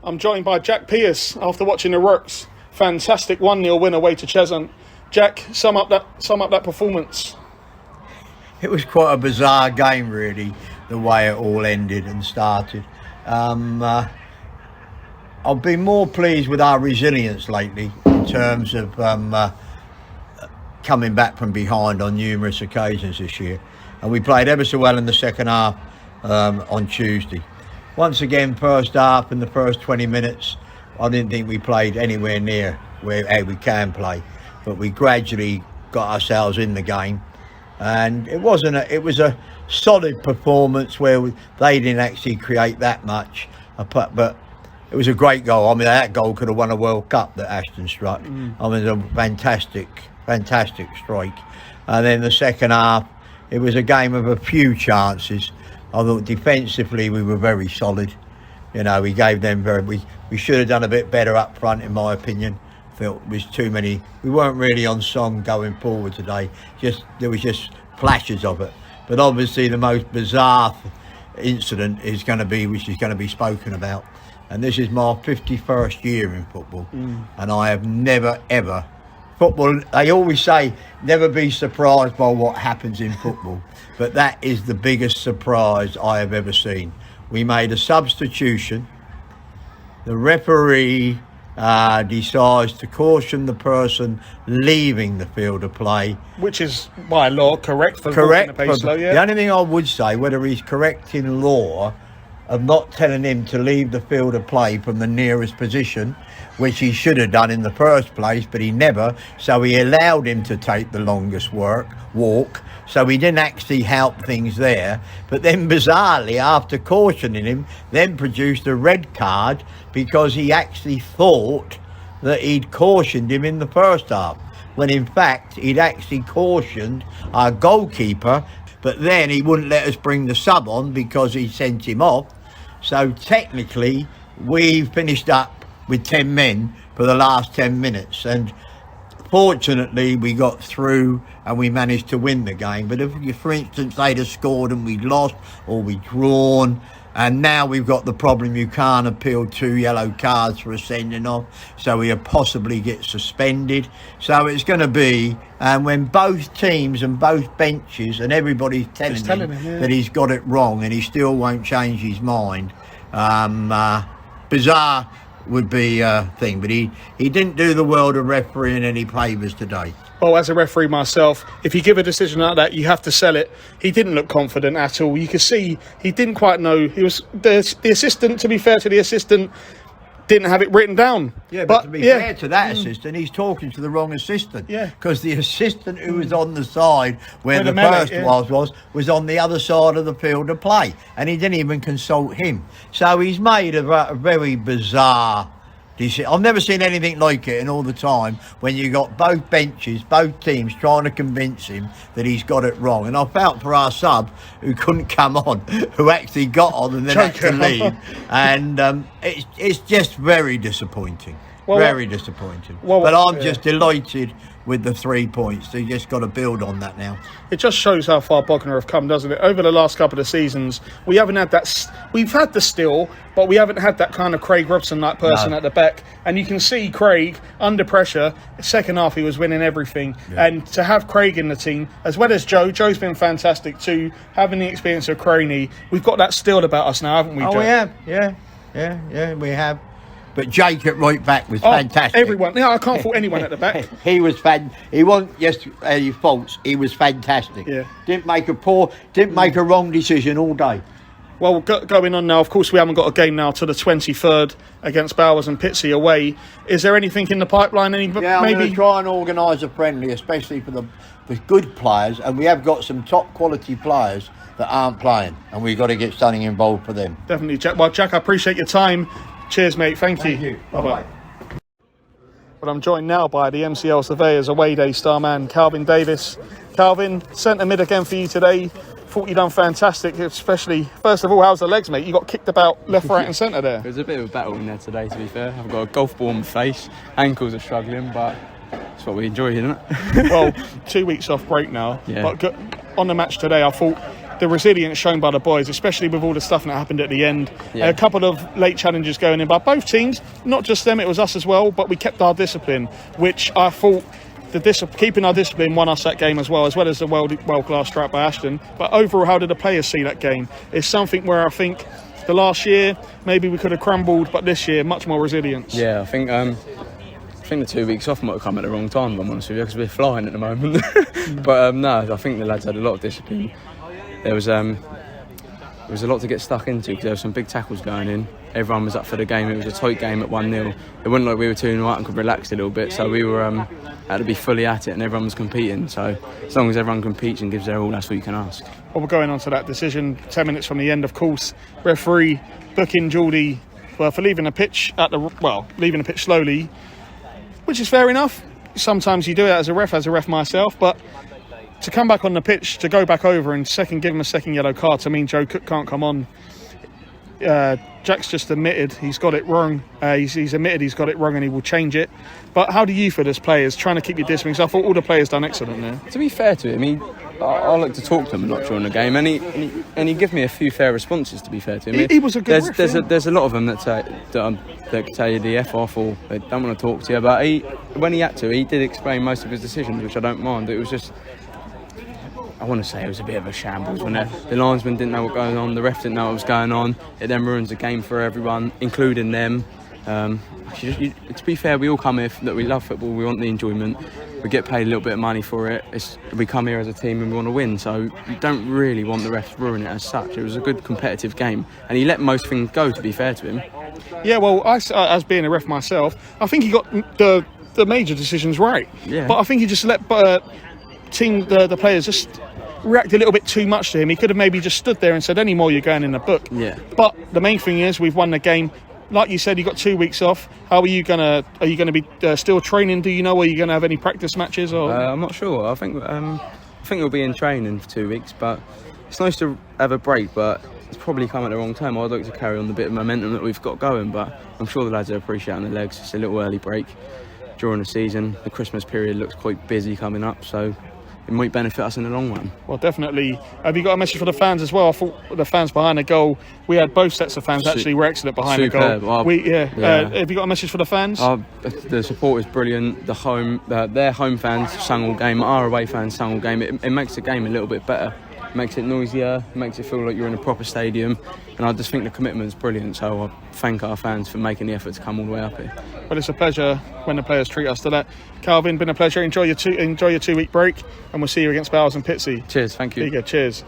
I'm joined by Jack Pearce after watching the Rooks. Fantastic 1-0 win away to Cheshunt. Jack, sum up that performance. It was quite a bizarre game, really, the way it all ended and started. I've been more pleased with our resilience lately in terms of coming back from behind on numerous occasions this year. And we played ever so well in the second half on Tuesday. Once again, first half and the first 20 minutes, I didn't think we played anywhere near where we can play. But we gradually got ourselves in the game. And it was a solid performance where they didn't actually create that much. But it was a great goal. I mean, that goal could have won a World Cup that Ashton struck. I mean, it was a fantastic strike. And then the second half, it was a game of a few chances. I thought defensively we were very solid. You know, we gave them we should have done a bit better up front, in my opinion. Felt it was too many. We weren't really on song going forward today. There was just flashes of it. But obviously the most bizarre incident which is going to be spoken about. And this is my 51st year in football, and I have never ever. Football, they always say, never be surprised by what happens in football. But that is the biggest surprise I have ever seen. We made a substitution. The referee decides to caution the person leaving the field of play. Which is, by law, correct for correct. The pace slow, yeah. The only thing I would say, whether he's correct in law, of not telling him to leave the field of play from the nearest position, which he should have done in the first place, but he never. So he allowed him to take the longest walk. So he didn't actually help things there. But then bizarrely, after cautioning him, then produced a red card because he actually thought that he'd cautioned him in the first half, when in fact he'd actually cautioned our goalkeeper, but then he wouldn't let us bring the sub on because he sent him off. So technically we finished up with 10 men for the last 10 minutes, and fortunately we got through and we managed to win the game. But if, for instance, they'd have scored and we'd lost or we'd drawn, and now we've got the problem you can't appeal 2 yellow cards for a sending off, so he'll possibly get suspended. So it's going to be, and when both teams and both benches and everybody's telling him that he's got it wrong and he still won't change his mind, bizarre would be a thing. But he didn't do the world of refereeing any favours today. Well, as a referee myself, if you give a decision like that, you have to sell it. He didn't look confident at all. You could see he didn't quite know. He was the assistant. To be fair to the assistant, didn't have it written down. Yeah, but to be fair to that assistant, he's talking to the wrong assistant. Yeah, because the assistant who was on the side where the first was on the other side of the field of play, and he didn't even consult him. So he's made a very bizarre decision. I've never seen anything like it in all the time when you got both benches, both teams trying to convince him that he's got it wrong. And I felt for our sub who couldn't come on, who actually got on and then had to leave. And it's just very disappointing. Very disappointing. But I'm just delighted with the 3 points. They just got to build on that now. It just shows how far Bognor have come, doesn't it? Over the last couple of seasons, we haven't had that. We've had the still, but we haven't had that kind of Craig Robson-like person at the back. And you can see Craig under pressure. Second half, he was winning everything. Yeah. And to have Craig in the team, as well as Joe. Joe's been fantastic too. Having the experience of Craney, we've got that still about us now, haven't we, Joe? Oh, we have. Yeah, we have. But Jake at right back was fantastic. Everyone. I can't fault anyone at the back. He was He wasn't just any faults. He was fantastic. Yeah. Didn't make a wrong decision all day. Well, going on now, of course, we haven't got a game now till the 23rd against Bowers and Pitsea away. Is there anything in the pipeline? I'm going to try and organise a friendly, especially for the good players. And we have got some top quality players that aren't playing. And we've got to get something involved for them. Definitely, Jack. Well, Jack, I appreciate your time. Cheers, mate. Thank you. Bye-bye. But I'm joined now by the MCL Surveyors away day star man, Calvin Davies. Calvin, centre mid again for you today. Thought you done fantastic, especially, first of all, how's the legs, mate? You got kicked about left, right and centre there. It was a bit of a battle in there today, to be fair. I've got a golf ball on my face. Ankles are struggling, but it's what we enjoy, isn't it? Well, 2 weeks off break now. Yeah. But on the match today, I thought the resilience shown by the boys, especially with all the stuff that happened at the end. Yeah. A couple of late challenges going in by both teams, not just them, it was us as well, but we kept our discipline, which I thought keeping our discipline won us that game as well as the world-class strike by Ashton. But overall, how did the players see that game? It's something where I think the last year, maybe we could have crumbled, but this year, much more resilience. Yeah, I think the 2 weeks off might have come at the wrong time, if I'm honest with you, because we're flying at the moment. But no, I think the lads had a lot of discipline. There was a lot to get stuck into because there were some big tackles going in. Everyone was up for the game. It was a tight game at 1-0. It wasn't like we were 2-0 up and could relax a little bit. So we were had to be fully at it, and everyone was competing. So as long as everyone competes and gives their all, that's what you can ask. Well, we're going on to that decision 10 minutes from the end, of course. Referee booking Geordie for leaving the pitch leaving the pitch slowly, which is fair enough. Sometimes you do it as a ref myself, but to come back on the pitch, to go back over and give him a second yellow card to mean Joe Cook can't come on. Jack's just admitted he's got it wrong. He's admitted he's got it wrong and he will change it. But how do you feel as players trying to keep your discipline? Because I thought all the players done excellent there. To be fair to him, I like to talk to him a lot during the game, and he gave me a few fair responses. To be fair to him, he was a good ref. There's a lot of them that tell you the F off or they don't want to talk to you. But when he had to, he did explain most of his decisions, which I don't mind. It was just, I want to say it was a bit of a shambles when the linesman didn't know what was going on, the ref didn't know what was going on. It then ruins the game for everyone, including them. To be fair, we all come here that we love football, we want the enjoyment, we get paid a little bit of money for it. We come here as a team and we want to win, so you don't really want the refs to ruin it as such. It was a good competitive game and he let most things go, to be fair to him. Yeah, well, as being a ref myself, I think he got the major decisions right. Yeah. But I think he just let the players just react a little bit too much to him. He could have maybe just stood there and said, any more, you're going in the book. Yeah. But the main thing is we've won the game. Like you said, you got 2 weeks off. Are you gonna be still training? Do you know? Are you gonna have any practice matches? Or I'm not sure. I think we'll be in training for 2 weeks, but it's nice to have a break. But it's probably come at the wrong time. I'd like to carry on the bit of momentum that we've got going, but I'm sure the lads are appreciating the legs. It's a little early break during the season. The Christmas period looks quite busy coming up, so it might benefit us in the long run. Well, definitely. Have you got a message for the fans as well? I thought the fans behind the goal, we had both sets of fans actually were excellent behind Superb. the goal. Have you got a message for the fans? The support is brilliant. Their home fans sang all game. Our away fans sang all game. It makes the game a little bit better. It makes it noisier. It makes it feel like you're in a proper stadium. And I just think the commitment is brilliant. So I thank our fans for making the effort to come all the way up here. Well, it's a pleasure when the players treat us to that. Calvin, been a pleasure. Enjoy your 2 week break, and we'll see you against Bowers and Pitsy. Cheers, thank you. There you go, cheers.